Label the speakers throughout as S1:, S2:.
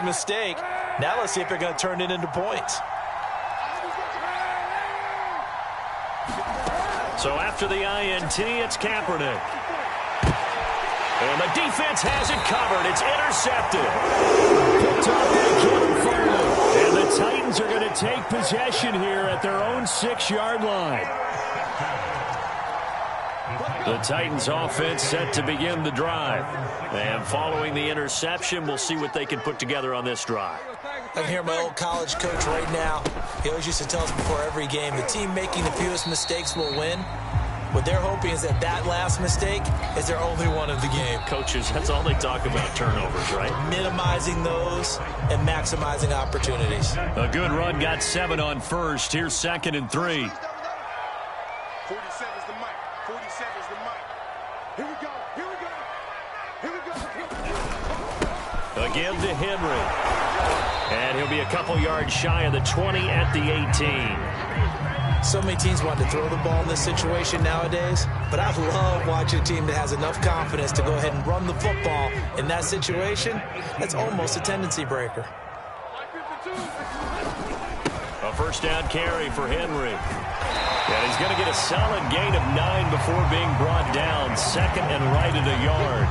S1: big mistake. Now let's see if they're going to turn it into points.
S2: So after the INT, it's Kaepernick. And the defense has it covered. It's intercepted. Picked off by Kevin Farley. And the Titans are going to take possession here at their own 6-yard line. The Titans offense set to begin the drive. And following the interception, we'll see what they can put together on this drive.
S1: I can hear my old college coach right now. He always used to tell us before every game, the team making the fewest mistakes will win. What they're hoping is that last mistake is their only one of the game.
S2: Coaches, that's all they talk about, turnovers, right?
S1: Minimizing those and maximizing opportunities.
S2: A good run, got 7 on first. Here's 2nd and 3.
S3: 47 is the mic. 47 is the mic. Here we go. Here we go. Here we go.
S2: Again to Henry. And he'll be a couple yards shy of the 20 at the 18.
S1: So many teams want to throw the ball in this situation nowadays, but I love watching a team that has enough confidence to go ahead and run the football in that situation. That's almost a tendency breaker.
S2: A first down carry for Henry. And he's going to get a solid gain of 9 before being brought down. 2nd and right at a yard.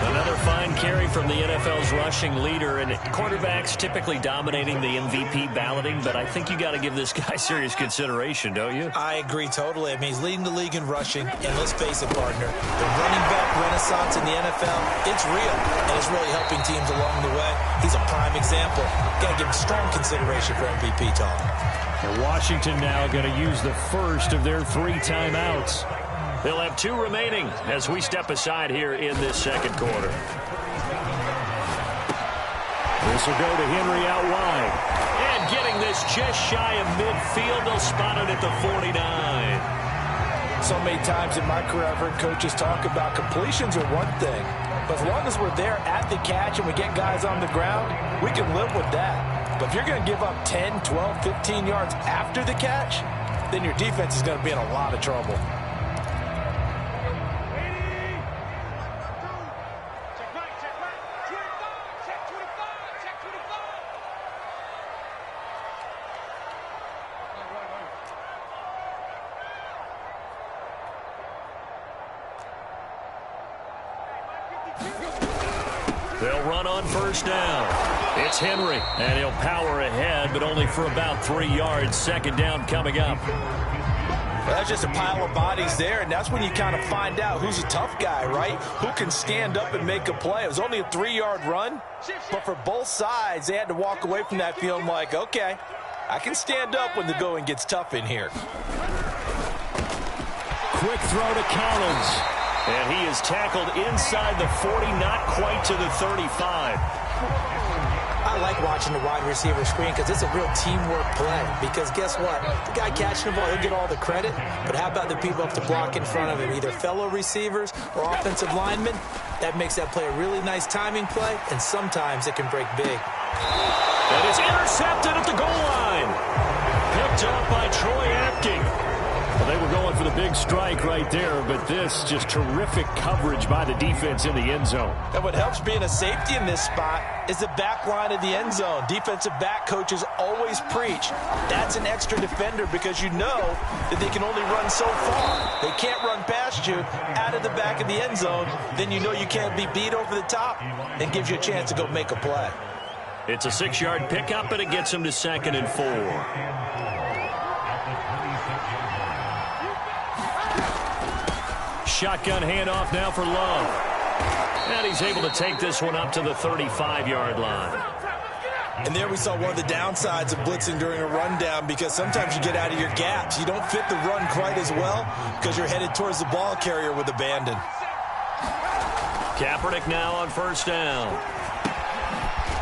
S2: Another fine carry from the NFL's rushing leader, and quarterbacks typically dominating the MVP balloting, but I think you got to give this guy serious consideration, don't you?
S1: I agree totally. I mean, he's leading the league in rushing, and let's face it, partner, the running back renaissance in the NFL, it's real, and it's really helping teams along the way. He's a prime example. Got to give him strong consideration for MVP talk.
S2: And Washington now going to use the first of their 3 timeouts. They'll have 2 remaining as we step aside here in this second quarter. This will go to Henry out wide. And getting this just shy of midfield, they'll spot it at the 49.
S1: So many times in my career, I've heard coaches talk about completions are one thing. But as long as we're there at the catch and we get guys on the ground, we can live with that. But if you're going to give up 10, 12, 15 yards after the catch, then your defense is going to be in a lot of trouble.
S2: They'll run on first down. It's Henry, and he'll power ahead, but only for about 3 yards. 2nd down coming up.
S1: Well, that's just a pile of bodies there, and that's when you kind of find out who's a tough guy, right? Who can stand up and make a play. It was only a 3-yard run, but for both sides, they had to walk away from that feeling like, okay, I can stand up when the going gets tough in here.
S2: Quick throw to Collins. And he is tackled inside the 40, not quite to the 35.
S1: I like watching the wide receiver screen because it's a real teamwork play. Because guess what? The guy catching the ball, he'll get all the credit. But how about the people up to block in front of him, either fellow receivers or offensive linemen? That makes that play a really nice timing play, and sometimes it can break big.
S2: And it's intercepted at the goal line. Picked up by Troy Apke. Well, they were going for the big strike right there, but this just terrific coverage by the defense in the end zone.
S1: And what helps being a safety in this spot is the back line of the end zone. Defensive back coaches always preach. That's an extra defender because you know that they can only run so far. They can't run past you out of the back of the end zone. Then you know you can't be beat over the top and gives you a chance to go make a play.
S2: It's a 6-yard pickup, and it gets them to 2nd and 4. Shotgun handoff now for Love. And he's able to take this one up to the 35-yard line.
S1: And there we saw one of the downsides of blitzing during a rundown because sometimes you get out of your gaps. You don't fit the run quite as well because you're headed towards the ball carrier with abandon.
S2: Kaepernick now on first down.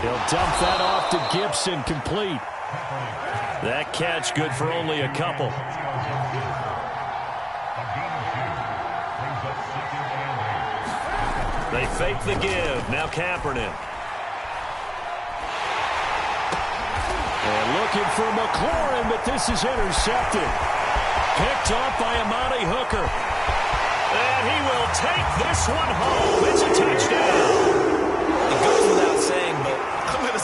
S2: He'll dump that off to Gibson, complete. That catch good for only a couple. They fake the give. Now Kaepernick. And looking for McLaurin, but this is intercepted. Picked off by Amani Hooker. And he will take this one home. It's a touchdown.
S1: It goes without saying, but I'm going to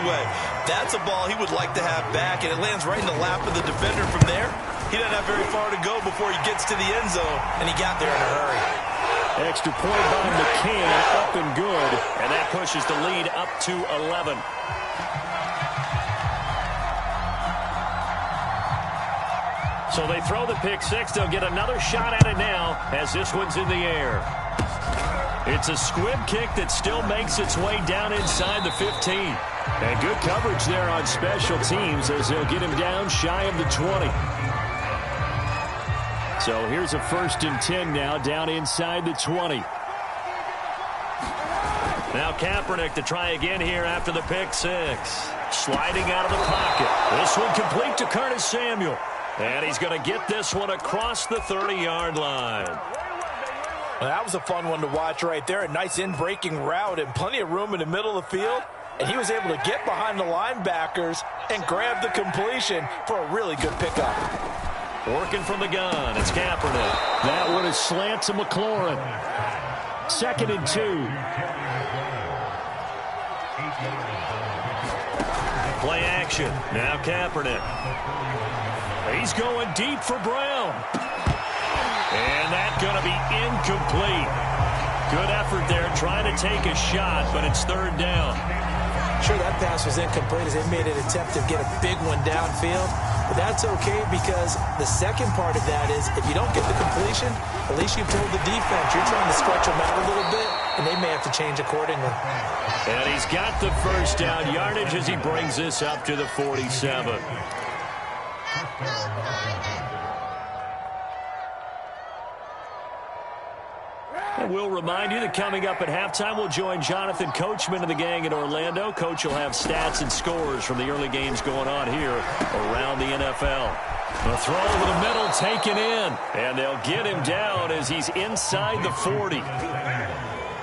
S1: way. That's a ball he would like to have back, and it lands right in the lap of the defender. From there, he doesn't have very far to go before he gets to the end zone, and he got there in a hurry.
S2: Extra point by McCann, up and good, and that pushes the lead up to 11. So they throw the pick six. They'll get another shot at it now as this one's in the air. It's a squib kick that still makes its way down inside the 15. And good coverage there on special teams as they'll get him down shy of the 20. So here's a 1st and 10 now down inside the 20. Now Kaepernick to try again here after the pick six. Sliding out of the pocket. This one complete to Curtis Samuel. And he's going to get this one across the 30-yard line.
S1: Well, that was a fun one to watch right there. A nice in-breaking route and plenty of room in the middle of the field. And he was able to get behind the linebackers and grab the completion for a really good pickup.
S2: Working from the gun, it's Kaepernick. That one is slant to McLaurin. 2nd and 2. Play action. Now Kaepernick. He's going deep for Brown. And that's going to be incomplete. Good effort there trying to take a shot, but it's 3rd down.
S1: Sure, that pass was incomplete as they made an attempt to get a big one downfield. But that's okay because the second part of that is if you don't get the completion, at least you've told the defense you're trying to stretch them out a little bit, and they may have to change accordingly.
S2: And he's got the 1st down yardage as he brings this up to the 47. And we'll remind you that coming up at halftime, we'll join Jonathan Coachman and the gang in Orlando. Coach will have stats and scores from the early games going on here around the NFL. The throw over the middle taken in, and they'll get him down as he's inside the 40.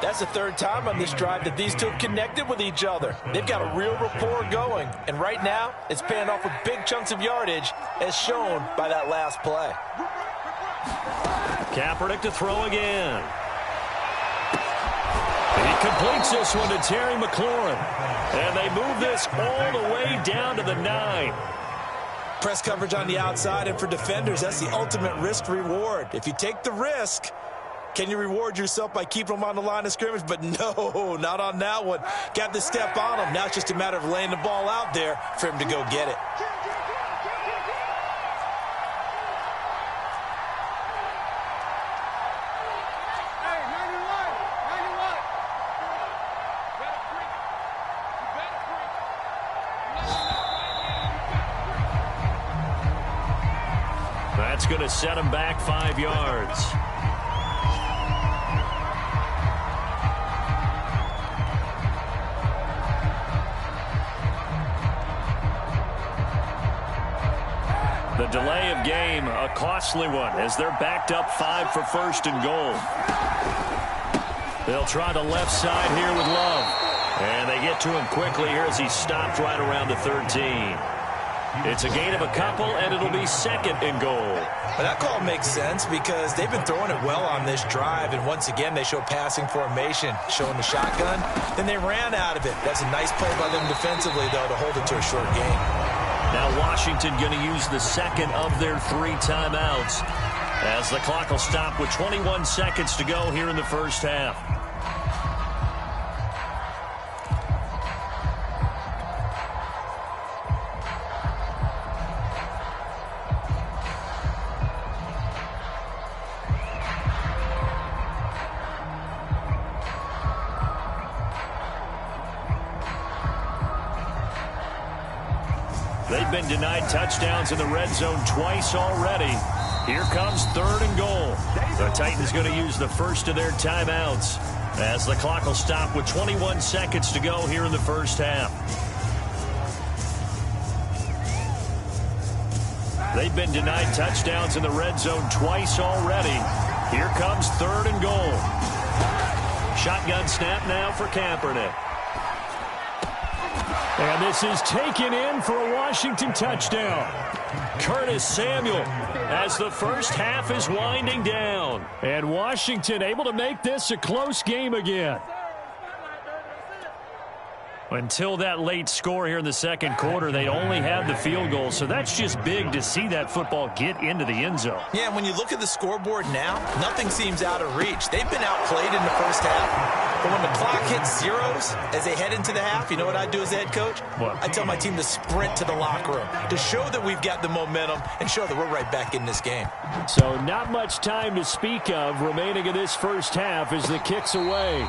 S1: That's the 3rd time on this drive that these two have connected with each other. They've got a real rapport going, and right now it's paying off with big chunks of yardage as shown by that last play.
S2: Kaepernick to throw again. He completes this one to Terry McLaurin. And they move this all the way down to the 9.
S1: Press coverage on the outside, and for defenders, that's the ultimate risk-reward. If you take the risk, can you reward yourself by keeping them on the line of scrimmage? But no, not on that one. Got to step on him. Now it's just a matter of laying the ball out there for him to go get it.
S2: That's going to set him back 5 yards. The delay of game, a costly one, as they're backed up 5 for 1st and goal. They'll try the left side here with Love. And they get to him quickly here as he's stopped right around the 13. It's a gain of a couple, and it'll be 2nd and goal.
S1: Well, that call makes sense because they've been throwing it well on this drive, and once again they show passing formation, showing the shotgun. Then they ran out of it. That's a nice play by them defensively, though, to hold it to a short game.
S2: Now Washington going to use the 2nd of their 3 timeouts as the clock will stop with 21 seconds to go here in the 1st half. They've been denied touchdowns in the red zone twice already. Here comes 3rd and goal. The Titans going to use the 1st of their timeouts as the clock will stop with 21 seconds to go here in the 1st half. They've been denied touchdowns in the red zone twice already. Here comes 3rd and goal. Shotgun snap now for Kaepernick. And this is taken in for a Washington touchdown. Curtis Samuel as the 1st half is winding down. And Washington able to make this a close game again. Until that late score here in the second quarter, they only had the field goal, so that's just big to see that football get into the end zone.
S1: Yeah, and when you look at the scoreboard now, nothing seems out of reach. They've been outplayed in the first half, but when the clock hits zeros as they head into the half, you know what I do as the head coach?
S2: What?
S1: I tell my team to sprint to the locker room to show that we've got the momentum and show that we're right back in this game.
S2: So not much time to speak of remaining in this first half as the kick's away.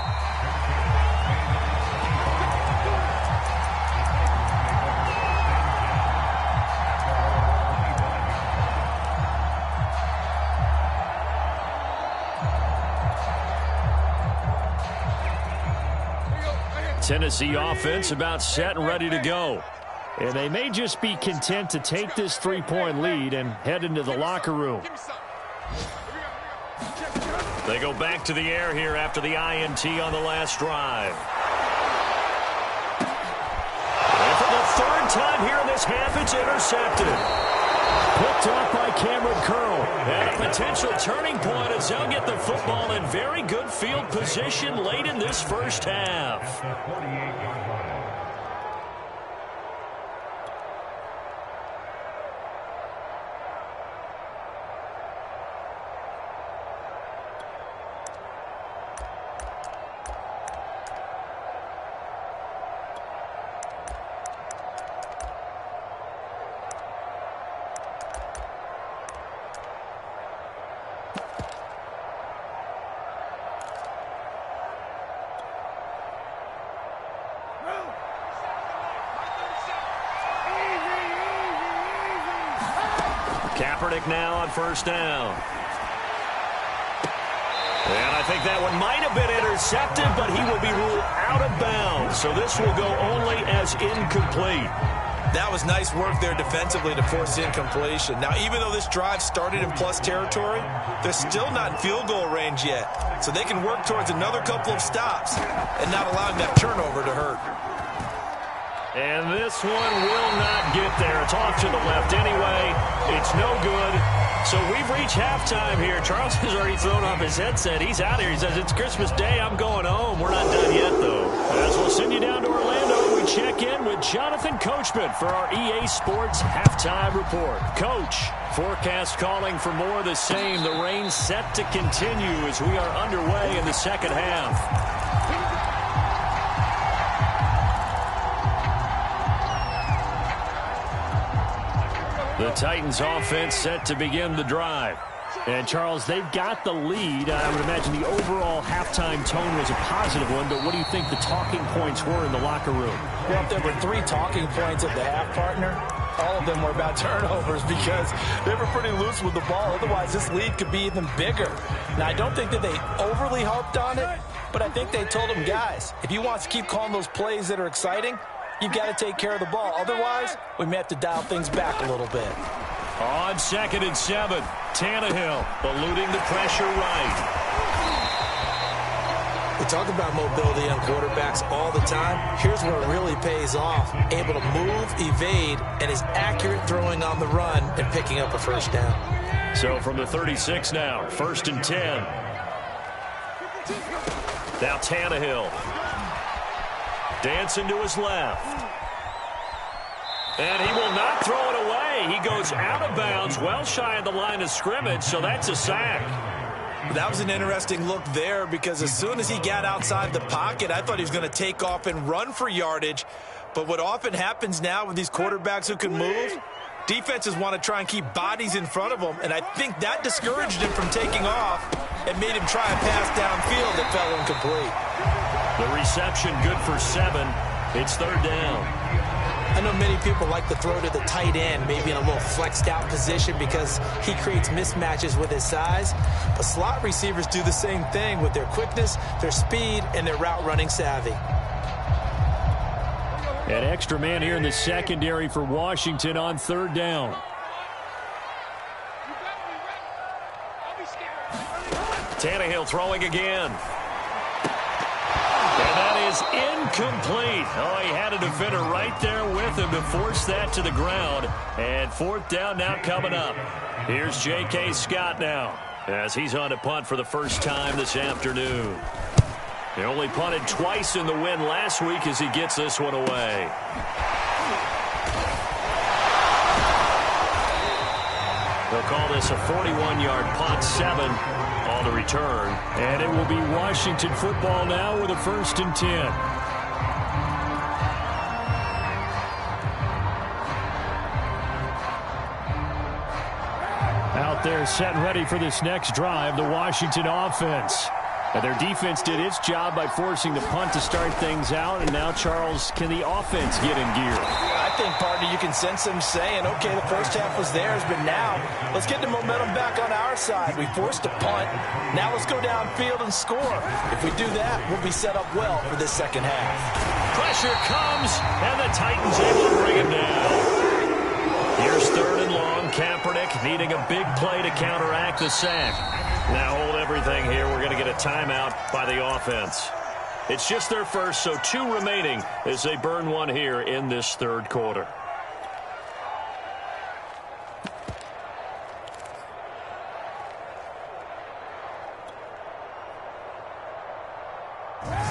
S2: Tennessee offense about set and ready to go. And they may just be content to take this three-point lead and head into the locker room. They go back to the air here after the INT on the last drive. And for the third time here in this half, it's intercepted. Picked off by Cameron Curl. And a potential turning point as they'll get the football in very good field position late in this first half. Kaepernick now on first down. And I think that one might have been intercepted, but he will be ruled out of bounds. So this will go only as incomplete.
S1: That was nice work there defensively to force incompletion. Now, even though this drive started in plus territory, they're still not in field goal range yet. So they can work towards another couple of stops and not allowing that turnover to hurt.
S2: And this one will not get there. It's off to the left anyway. It's no good. So we've reached halftime here. Charles has already thrown off his headset. He's out here. He says, it's Christmas Day. I'm going home. We're not done yet, though. As we'll send you down to Orlando, we check in with Jonathan Coachman for our EA Sports Halftime Report. Coach, forecast calling for more of the same. The rain set to continue as we are underway in the second half. The Titans offense set to begin the drive. And, Charles, they've got the lead. I would imagine the overall halftime tone was a positive one, but what do you think the talking points were in the locker room?
S1: Well, if there were 3 talking points at the half, partner, all of them were about turnovers because they were pretty loose with the ball. Otherwise, this lead could be even bigger. Now, I don't think that they overly harped on it, but I think they told them, guys, if you want to keep calling those plays that are exciting, you've got to take care of the ball. Otherwise, we may have to dial things back a little bit.
S2: On 2nd and 7, Tannehill eluding the pressure right.
S1: We talk about mobility on quarterbacks all the time. Here's where it really pays off. Able to move, evade, and is accurate throwing on the run and picking up a first down.
S2: So from the 36 now, 1st and 10. Now Tannehill. Dancing to his left. And he will not throw it away. He goes out of bounds, well shy of the line of scrimmage, so that's a sack.
S1: That was an interesting look there because as soon as he got outside the pocket, I thought he was going to take off and run for yardage. But what often happens now with these quarterbacks who can move, defenses want to try and keep bodies in front of them, and I think that discouraged him from taking off and made him try a pass downfield that fell incomplete.
S2: The reception good for 7. It's 3rd down.
S1: I know many people like to throw to the tight end, maybe in a little flexed out position because he creates mismatches with his size. But slot receivers do the same thing with their quickness, their speed, and their route running savvy.
S2: An extra man here in the secondary for Washington on 3rd down. Tannehill throwing again. And that is incomplete. Oh, he had a defender right there with him to force that to the ground. And 4th down now coming up. Here's J.K. Scott now as he's on to punt for the first time this afternoon. He only punted twice in the win last week as he gets this one away. They'll call this a 41-yard punt, 7 on the return.
S4: And it will be Washington football now with a 1st and 10. Out there set and ready for this next drive, the Washington offense. Now their defense did its job by forcing the punt to start things out, and now, Charles, can the offense get in gear?
S1: I think, partner, you can sense them saying, okay, the first half was theirs, but now let's get the momentum back on our side. We forced a punt. Now let's go downfield and score. If we do that, we'll be set up well for this second half.
S2: Pressure comes, and the Titans able to bring him down. Here's 3rd and long. Kaepernick needing a big play to counteract the sack. Now hold everything here. We're going to get a timeout by the offense. It's just their first, so 2 remaining as they burn one here in this 3rd quarter.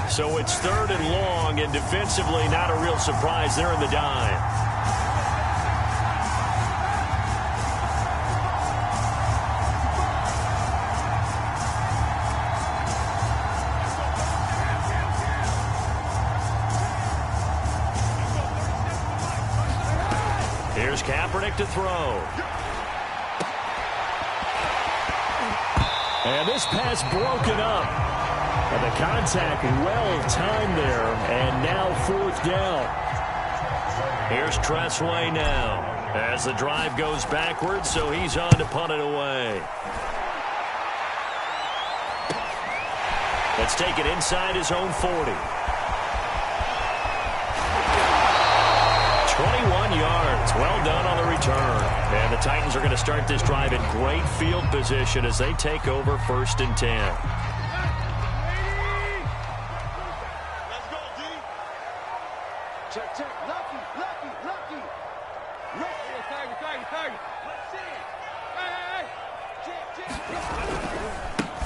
S2: So it's 3rd and long, and defensively not a real surprise. They're in the dime. Here's Kaepernick to throw.
S4: And this pass broken up. And the contact well timed there. And now 4th down.
S2: Here's Tressway now as the drive goes backwards, so he's on to punt it away. Let's take it inside his own 40. 21 yards. Well done on the return. And the Titans are going to start this drive in great field position as they take over 1st and 10.
S3: Let's go, D. Check, check. Lucky.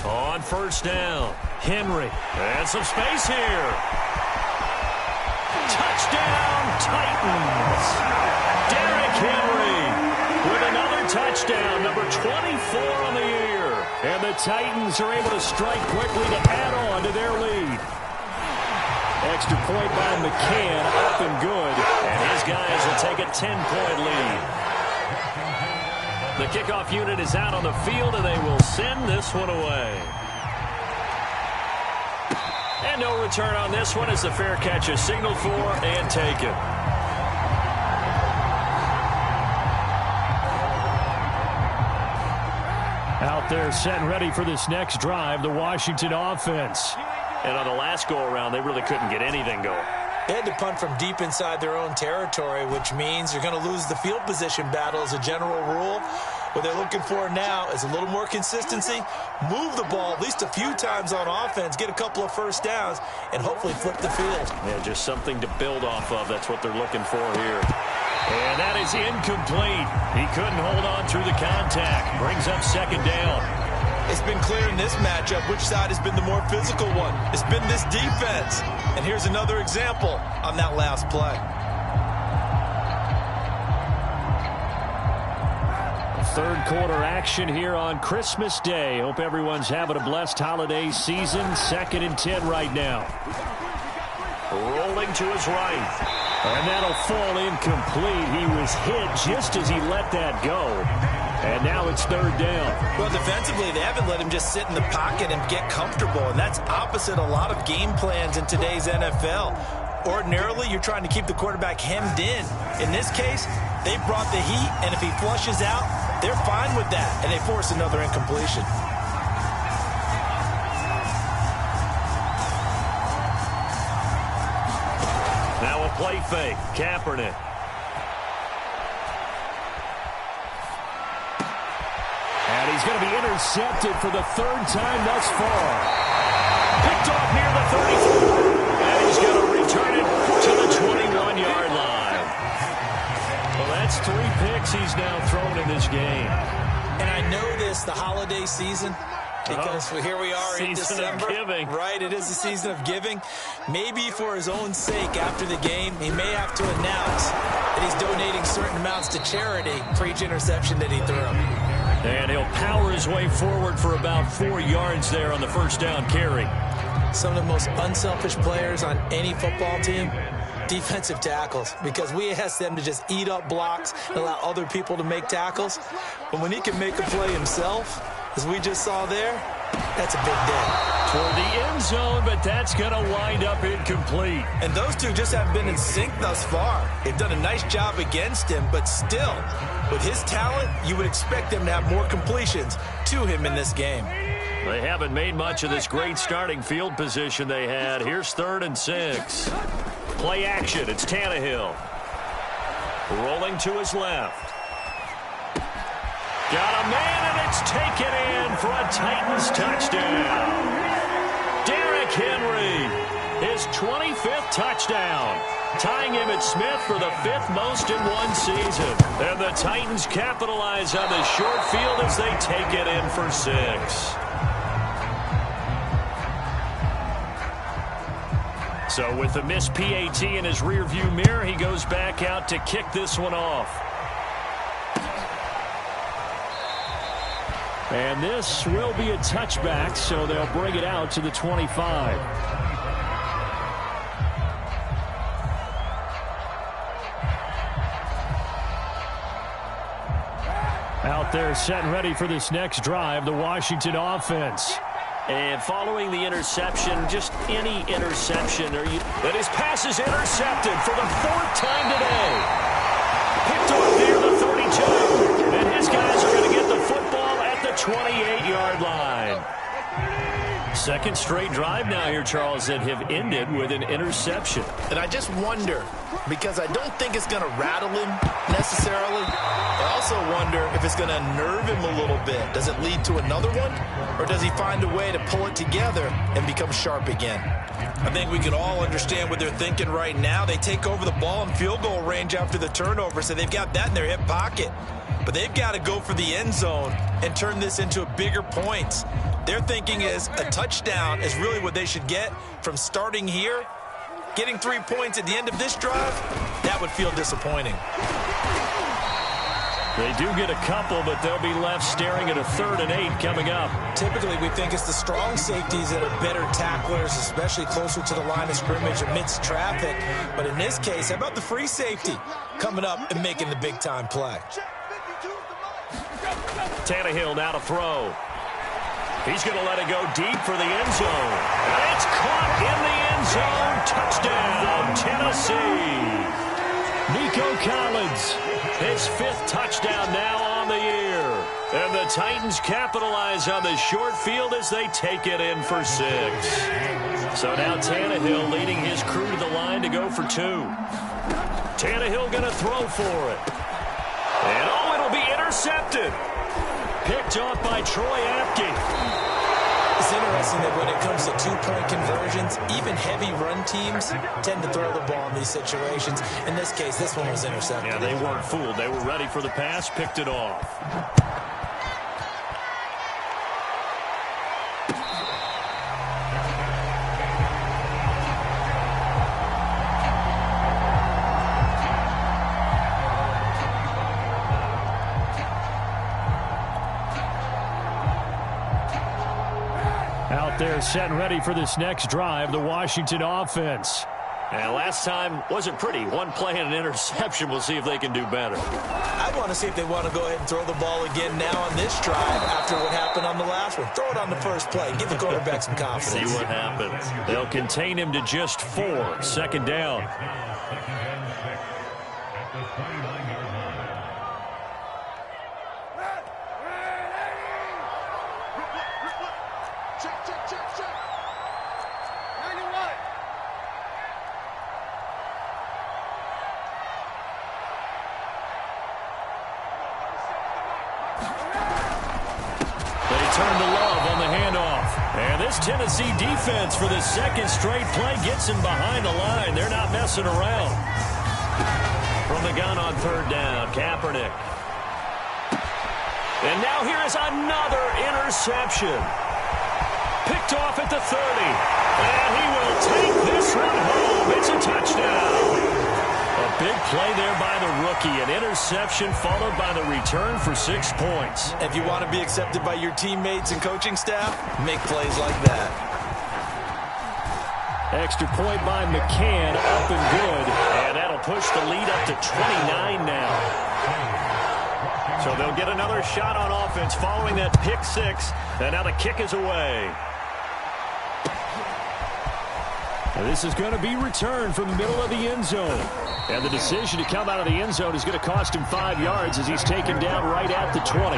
S2: On 1st down, Henry. And some space here. Touchdown, Titans. Derrick Henry with another touchdown, number 24 on the year.
S4: And the Titans are able to strike quickly to add on to their lead. Extra point by McCann, up and good.
S2: And his guys will take a 10-point lead. The kickoff unit is out on the field, and they will send this one away. And no return on this one as the fair catch is signaled for and taken.
S4: Out there set and ready for this next drive, the Washington offense.
S2: And on the last go-around, they really couldn't get anything going.
S1: They had to punt from deep inside their own territory, which means you're going to lose the field position battle as a general rule. What they're looking for now is a little more consistency, move the ball at least a few times on offense, get a couple of first downs, and hopefully flip the field.
S2: Yeah, just something to build off of. That's what they're looking for here. And that is incomplete. He couldn't hold on through the contact. Brings up 2nd down.
S1: It's been clear in this matchup which side has been the more physical one. It's been this defense. And here's another example on that last play.
S4: Third quarter action here on Christmas Day. Hope everyone's having a blessed holiday season. 2nd and 10 right now.
S2: Rolling to his right.
S4: And that'll fall incomplete. He was hit just as he let that go. And now it's 3rd down.
S1: Well, defensively, they haven't let him just sit in the pocket and get comfortable. And that's opposite a lot of game plans in today's NFL. Ordinarily, you're trying to keep the quarterback hemmed in. In this case, they brought the heat, and if he flushes out, they're fine with that, and they force another incompletion.
S2: Now a play fake. Kaepernick.
S4: And he's going to be intercepted for the 3rd time thus far.
S2: Picked off near the 34. And he's going to return it to the 21-yard line. Well, that's 3 picks he's now thrown in this game.
S1: And I know this, the holiday season, Because here we are in December.
S2: Giving.
S1: Right, it is the season of giving. Maybe for his own sake after the game, he may have to announce that he's donating certain amounts to charity for each interception that he threw.
S2: And he'll power his way forward for about 4 yards there on the first down carry.
S1: Some of the most unselfish players on any football team, defensive tackles, because we ask them to just eat up blocks and allow other people to make tackles. But when he can make a play himself, as we just saw there, that's a big day.
S2: Toward the end zone, but that's going to wind up incomplete.
S1: And those two just haven't been in sync thus far. They've done a nice job against him, but still, with his talent, you would expect them to have more completions to him in this game.
S2: They haven't made much of this great starting field position they had. Here's 3rd and 6. Play action. It's Tannehill. Rolling to his left. Got a man, and it's taken in for a Titans touchdown. Derrick Henry, his 25th touchdown, tying him at Smith for the 5th most in one season. And the Titans capitalize on the short field as they take it in for 6. So with the missed PAT in his rearview mirror, he goes back out to kick this one off.
S4: And this will be a touchback, so they'll bring it out to the 25. Out there set and ready for this next drive, the Washington offense.
S2: And following the interception, just any interception, that his pass is intercepted for the 4th time today. Picked off near the 32. And his guys are going to get the football at the 28-yard line. Second straight drive now here, Charles, that have ended with an interception.
S1: And I just wonder, because I don't think it's going to rattle him necessarily. I also wonder if it's going to nerve him a little bit. Does it lead to another one? Or does he find a way to pull it together and become sharp again? I think we can all understand what they're thinking right now. They take over the ball in field goal range after the turnover, so they've got that in their hip pocket. But they've got to go for the end zone and turn this into a bigger points. Their thinking is a touchdown is really what they should get from starting here. Getting 3 points at the end of this drive, that would feel disappointing.
S2: They do get a couple, but they'll be left staring at a 3rd and 8 coming up.
S1: Typically, we think it's the strong safeties that are better tacklers, especially closer to the line of scrimmage amidst traffic. But in this case, how about the free safety coming up and making the big-time play?
S2: Tannehill now to throw. He's going to let it go deep for the end zone. And it's caught in the end zone. Touchdown, Tennessee.
S4: Nico Collins,
S2: his 5th touchdown now on the year. And the Titans capitalize on the short field as they take it in for 6. So now Tannehill leading his crew to the line to go for 2. Tannehill going to throw for it. And it'll be intercepted. Picked off by Troy Apke.
S1: It's interesting that when it comes to 2-point conversions, even heavy run teams tend to throw the ball in these situations. In this case, this one was intercepted.
S2: Yeah, they weren't fooled. They were ready for the pass, picked it off.
S4: Out there set and ready for this next drive, the Washington offense.
S2: And last time wasn't pretty. One play and an interception. We'll see if they can do better.
S1: I want to see if they want to go ahead and throw the ball again now on this drive after what happened on the last one. Throw it on the first play. Give the quarterback some confidence.
S2: See what happens.
S4: They'll contain him to just 4. Second down.
S2: Turn to Love on the handoff. And this Tennessee defense for the 2nd straight play gets him behind the line. They're not messing around. From the gun on 3rd down, Kaepernick. And now here is another interception. Picked off at the 30. And he will take this one home. It's a touchdown. A big play there by the rookie. An interception followed by the return for 6 points.
S1: If you want to be accepted by your teammates and coaching staff, make plays like that.
S4: Extra point by McCann, up and good.
S2: And that'll push the lead up to 29 now. So they'll get another shot on offense following that pick 6. And now the kick is away.
S4: And this is going to be returned from the middle of the end zone. And the decision to come out of the end zone is going to cost him 5 yards as he's taken down right at the 20.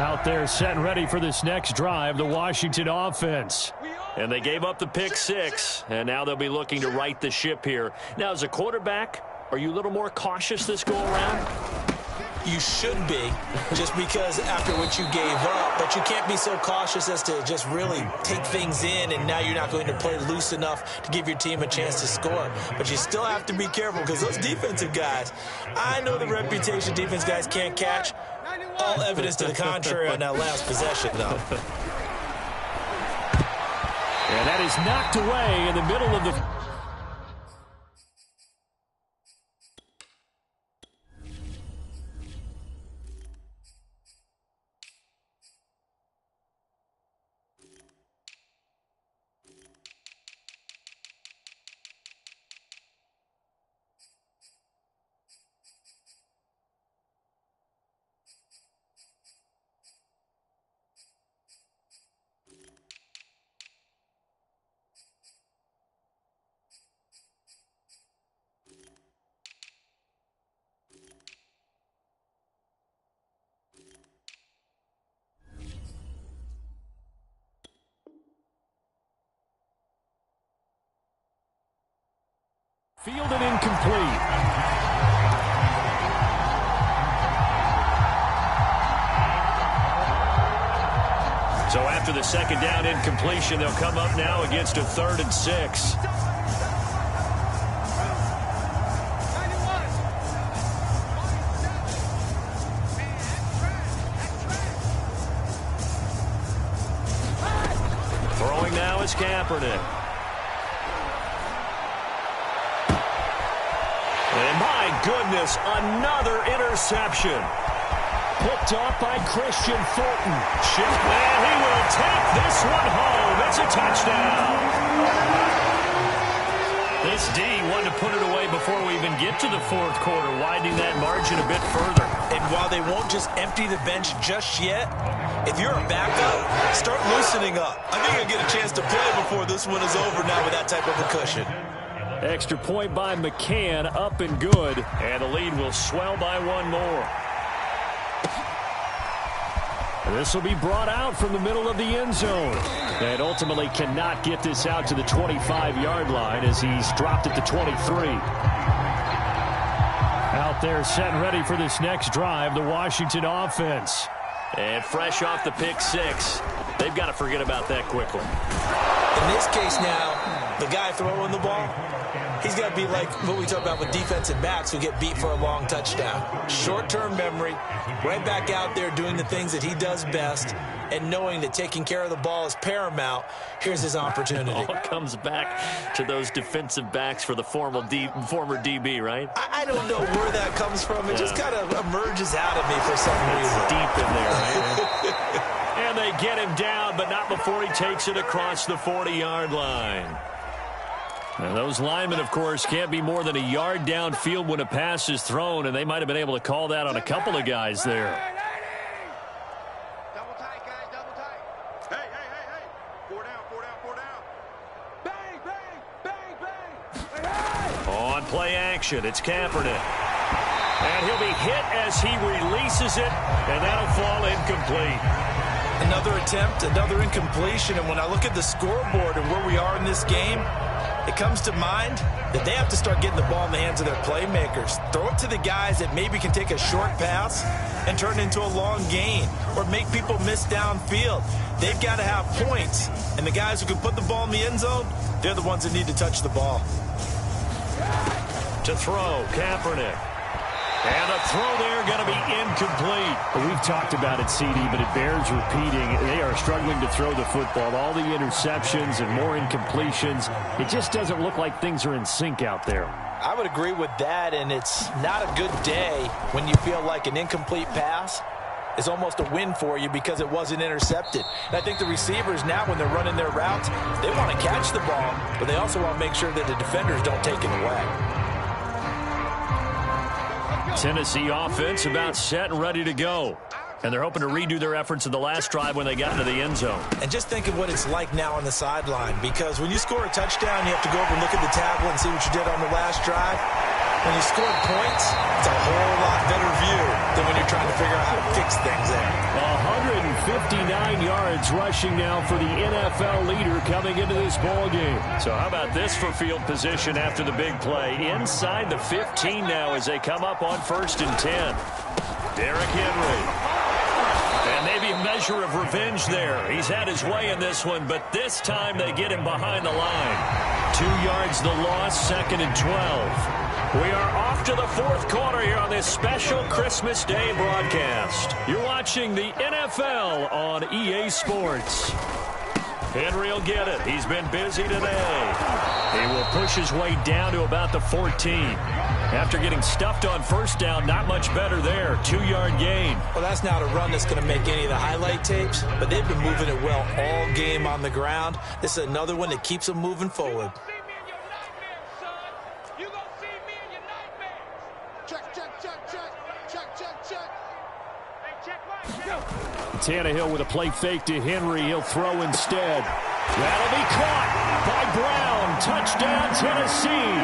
S4: Out there set and ready for this next drive, the Washington offense.
S2: And they gave up the pick 6, and now they'll be looking to right the ship here. Now, as a quarterback, are you a little more cautious this go-around?
S1: You should be, just because after what you gave up, but you can't be so cautious as to just really take things in, and now you're not going to play loose enough to give your team a chance to score. But you still have to be careful because those defensive guys, I know the reputation defense guys can't catch. All evidence to the contrary on that last possession, though.
S4: And that is knocked away in the middle of the... Fielded incomplete.
S2: So after the second down incompletion, they'll come up now against a 3rd and 6. Throwing now is Kaepernick. And my goodness, another interception.
S4: Picked off by Christian Fulton.
S2: And he will take this one home. It's a touchdown. This D wanted to put it away before we even get to the 4th quarter, widening that margin a bit further.
S1: And while they won't just empty the bench just yet, if you're a backup, start loosening up. I think you'll get a chance to play before this one is over now with that type of a cushion.
S4: Extra point by McCann, up and good.
S2: And the lead will swell by 1 more.
S4: This will be brought out from the middle of the end zone. And ultimately cannot get this out to the 25-yard line as he's dropped at the 23. Out there set and ready for this next drive, the Washington offense.
S2: And fresh off the pick 6. They've got to forget about that quickly.
S1: In this case now, the guy throwing the ball, he's got to be like what we talk about with defensive backs who get beat for a long touchdown. Short-term memory, right back out there doing the things that he does best, and knowing that taking care of the ball is paramount. Here's his opportunity.
S2: It all comes back to those defensive backs for the former DB, right?
S1: I don't know where that comes from. It just kind of emerges out of me for some reason.
S2: It's deep in there, right? And they get him down, but not before he takes it across the 40-yard line.
S4: Now those linemen, of course, can't be more than a yard downfield when a pass is thrown, and they might have been able to call that on a couple of guys there.
S3: Double tight, guys, double tight. Hey. 4 down. Bang, bang. Hey.
S2: On play action, it's Kaepernick. And he'll be hit as he releases it, and that'll fall incomplete.
S1: Another attempt, another incompletion, and when I look at the scoreboard and where we are in this game, it comes to mind that they have to start getting the ball in the hands of their playmakers. Throw it to the guys that maybe can take a short pass and turn it into a long gain or make people miss downfield. They've got to have points, and the guys who can put the ball in the end zone, they're the ones that need to touch the ball.
S2: To throw, Kaepernick. And a throw there going to be incomplete.
S4: Well, we've talked about it, CD, but it bears repeating. They are struggling to throw the football. All the interceptions and more incompletions. It just doesn't look like things are in sync out there.
S1: I would agree with that, and it's not a good day when you feel like an incomplete pass is almost a win for you because it wasn't intercepted. And I think the receivers now, when they're running their routes, they want to catch the ball, but they also want to make sure that the defenders don't take it away.
S2: Tennessee offense about set and ready to go. And they're hoping to redo their efforts in the last drive when they got into the end zone.
S1: And just think of what it's like now on the sideline, because when you score a touchdown, you have to go over and look at the tablet and see what you did on the last drive. When you scored points, it's a whole lot better view than when you're trying to figure out how to fix things there.
S4: 159 yards rushing now for the NFL leader coming into this ball game.
S2: So how about this for field position after the big play? Inside the 15 now as they come up on 1st and 10. Derrick Henry. And maybe a measure of revenge there. He's had his way in this one, but this time they get him behind the line. 2 yards the loss, 2nd and 12. We are off to the 4th quarter here on this special Christmas Day broadcast. You're watching the NFL on EA Sports. Henry will get it. He's been busy today. He will push his way down to about the 14. After getting stuffed on 1st down, not much better there. 2-yard gain.
S1: Well, that's not a run that's going to make any of the highlight tapes, but they've been moving it well all game on the ground. This is another one that keeps them moving forward.
S4: Tannehill with a play fake to Henry. He'll throw instead. That'll be caught by Brown. Touchdown, Tennessee.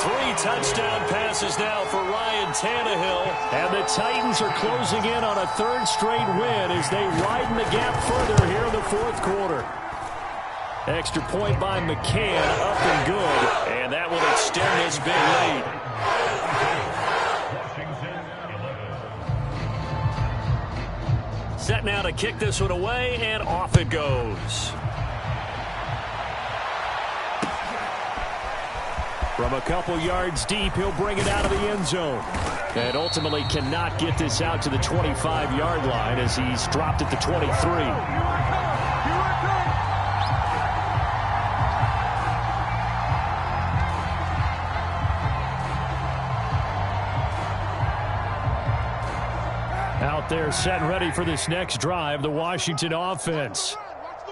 S2: 3 touchdown passes now for Ryan Tannehill.
S4: And the Titans are closing in on a 3rd straight win as they widen the gap further here in the 4th quarter. Extra point by McCann, up and good.
S2: And that will extend this big lead. Set now to kick this one away, and off it goes.
S4: From a couple yards deep, he'll bring it out of the end zone. And ultimately cannot get this out to the 25-yard line as he's dropped at the 23. Out there set and ready for this next drive, the Washington offense.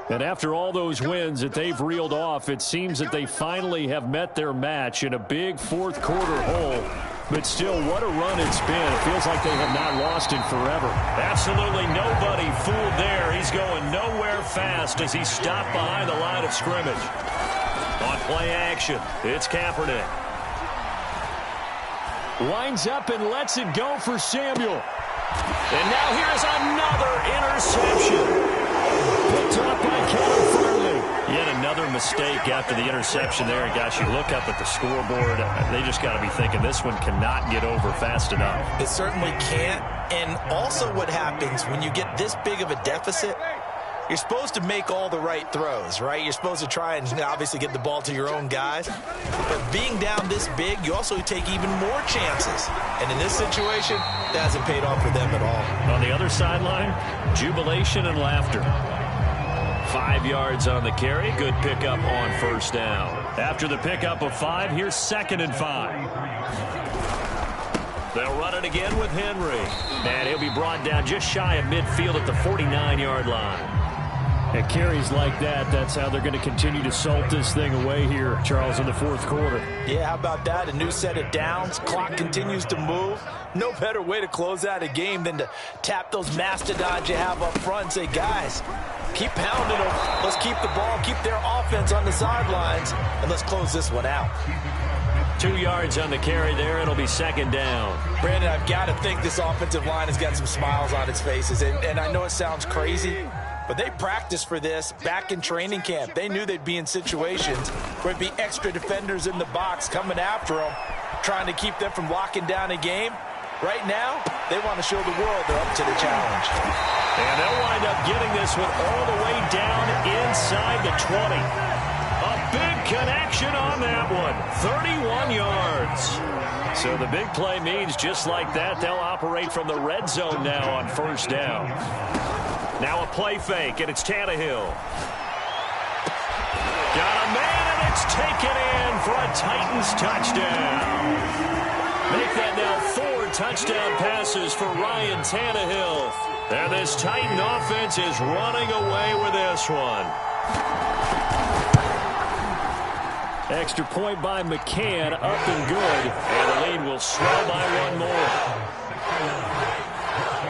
S4: And after all those wins that they've reeled off, it seems that they finally have met their match in a big 4th quarter hole. But still, what a run it's been. It feels like they have not lost in forever.
S2: Absolutely nobody fooled there. He's going nowhere fast as he stopped behind the line of scrimmage. On play action, it's Kaepernick.
S4: Winds up and lets it go for Samuel.
S2: And now here's another interception.
S4: Picked up by Kevin Farley.
S2: Yet another mistake after the interception there. And gosh, you look up at the scoreboard, they just got to be thinking this one cannot get over fast enough.
S1: It certainly can't. And also what happens when you get this big of a deficit, you're supposed to make all the right throws, right? You're supposed to try and obviously get the ball to your own guys. But being down this big, you also take even more chances. And in this situation, that hasn't paid off for them at all.
S2: On the other sideline, jubilation and laughter. 5 yards on the carry. Good pickup on 1st down. After the pickup of 5, here's 2nd and 5. They'll run it again with Henry. And he'll be brought down just shy of midfield at the 49-yard line.
S4: At carries like that, that's how they're going to continue to salt this thing away here, Charles, in the 4th quarter.
S1: Yeah, how about that? A new set of downs. Clock continues to move. No better way to close out a game than to tap those mastodons you have up front and say, guys, keep pounding them. Let's keep the ball, keep their offense on the sidelines, and let's close this one out.
S2: 2 yards on the carry there. It'll be 2nd down.
S1: Brandon, I've got to think this offensive line has got some smiles on its faces. And I know it sounds crazy, but they practiced for this back in training camp. They knew they'd be in situations where it'd be extra defenders in the box coming after them, trying to keep them from locking down a game. Right now, they want to show the world they're up to the challenge.
S2: And they'll wind up getting this one all the way down inside the 20. A big connection on that one. 31 yards. So the big play means just like that, they'll operate from the red zone now on first down. Now a play fake, and it's Tannehill. Got a man, and it's taken in for a Titans touchdown. Make that now 4 touchdown passes for Ryan Tannehill. And this Titan offense is running away with this one.
S4: Extra point by McCann, up and good. And the lead will swell by one more.